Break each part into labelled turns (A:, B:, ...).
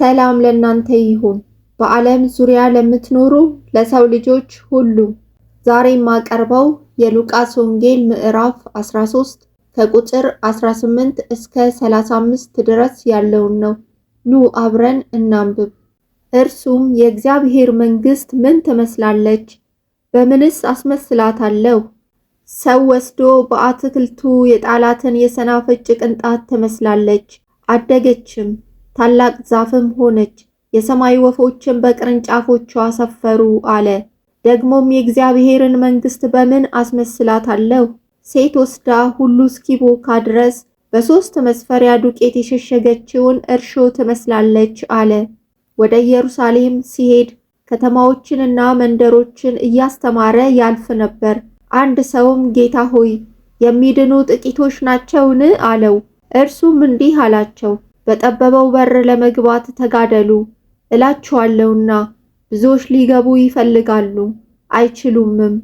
A: ሰላም ለእናንተ ይሁን በዓለም ዙሪያ ለምትኖሩ ለሰው ልጆች ሁሉ። ዛሬ የማቀርበው የሉቃስ ወንጌል ምዕራፍ 13 ከቁጥር 18 እስከ 35 ድረስ ያለውን ነው። ኑ አብረን እናንብብ። እርሱም የእግዚአብሔር መንግሥት ምን ትመስላለች? በምንስ አስመስላታለሁ? ሰው ወስዶ በአትክልቱ የጣላትን የሰናፍጭ ቅንጣት ትመስላለች። አደገችም፣ ታላቅ ዛፍም ሆነች፣ የሰማይ ወፎችን በቅርንጫፎቿ ሰፈሩ አለ። ደግሞም የእግዚአብሔርን መንግሥት በምን አስመስላታለሁ? ሴት ወስዳ ሁሉ እስኪቦካ ድረስ በ3 መስፈሪያ ዱቄት የሸሸገችውን እርሾ ትመስላለች አለ። ወደ ኢየሩሳሌም ሲሄድ ከተማዎችንና መንደሮችን እያስተማረ ያልፍ ነበር። አንድ ሰውም ጌታ ሆይ የሚድኑ ጥቂቶች ናቸውን? አለው። እርሱም እንዲህ አላቸው፣ በጠበበው በር ለመግባት ተጋደሉ። እላችኋለሁና ብዙዎች ሊገቡ ይፈልጋሉ አይችሉምም።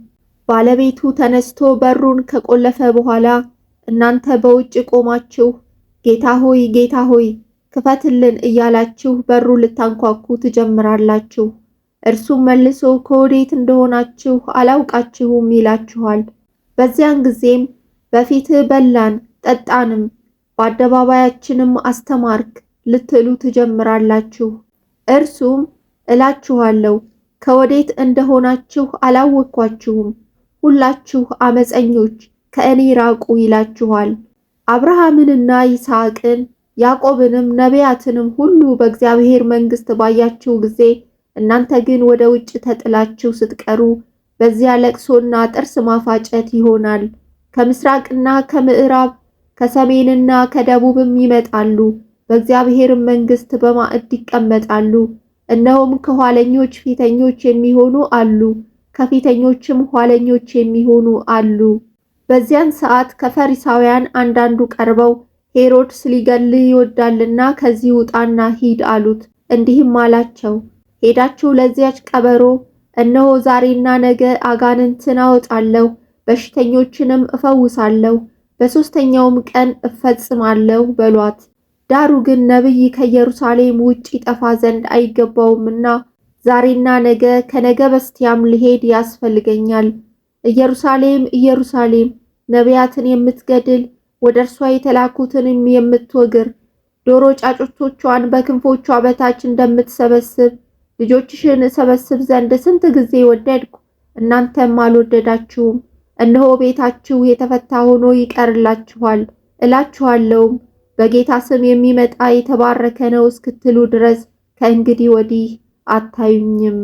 A: ባለቤቱ ተነስቶ በሩን ከቆለፈ በኋላ እናንተ በውጭ ቆማችሁ ጌታ ሆይ ጌታ ሆይ ክፈትልን እያላችሁ በሩ ልታንኳኩ ትጀምራላችሁ። እርሱም መልሶ ከወዴት እንደሆናችሁ አላውቃችሁም ይላችኋል። በዚያን ጊዜም በፊትህ በላን ጠጣንም፣ በአደባባያችንም አስተማርክ ልትሉ ትጀምራላችሁ። እርሱም እላችኋለሁ ከወዴት እንደሆናችሁ አላወቅኳችሁም፣ ሁላችሁ አመፀኞች ከእኔ ራቁ ይላችኋል። አብርሃምንና ይስሐቅን ያዕቆብንም ነቢያትንም ሁሉ በእግዚአብሔር መንግሥት ባያችሁ ጊዜ እናንተ ግን ወደ ውጭ ተጥላችሁ ስትቀሩ በዚያ ለቅሶና ጥርስ ማፋጨት ይሆናል። ከምስራቅና ከምዕራብ ከሰሜንና ከደቡብም ይመጣሉ፣ በእግዚአብሔርም መንግሥት በማዕድ ይቀመጣሉ። እነሆም ከኋለኞች ፊተኞች የሚሆኑ አሉ፣ ከፊተኞችም ኋለኞች የሚሆኑ አሉ። በዚያን ሰዓት ከፈሪሳውያን አንዳንዱ ቀርበው ሄሮድስ ሊገልህ ይወዳልና ከዚህ ውጣና ሂድ አሉት። እንዲህም አላቸው፣ ሄዳችሁ ለዚያች ቀበሮ እነሆ ዛሬና ነገ አጋንንትን አወጣለሁ፣ በሽተኞችንም እፈውሳለሁ፣ በሦስተኛውም ቀን እፈጽማለሁ በሏት። ዳሩ ግን ነቢይ ከኢየሩሳሌም ውጭ ይጠፋ ዘንድ አይገባውምና ዛሬና ነገ ከነገ በስቲያም ልሄድ ያስፈልገኛል። ኢየሩሳሌም ኢየሩሳሌም ነቢያትን የምትገድል ወደ እርሷ የተላኩትንም የምትወግር፣ ዶሮ ጫጩቶቿን በክንፎቿ በታች እንደምትሰበስብ ልጆችሽን እሰበስብ ዘንድ ስንት ጊዜ ወደድኩ፣ እናንተም አልወደዳችሁም። እነሆ ቤታችሁ የተፈታ ሆኖ ይቀርላችኋል። እላችኋለሁም በጌታ ስም የሚመጣ የተባረከ ነው እስክትሉ ድረስ ከእንግዲህ ወዲህ አታዩኝም።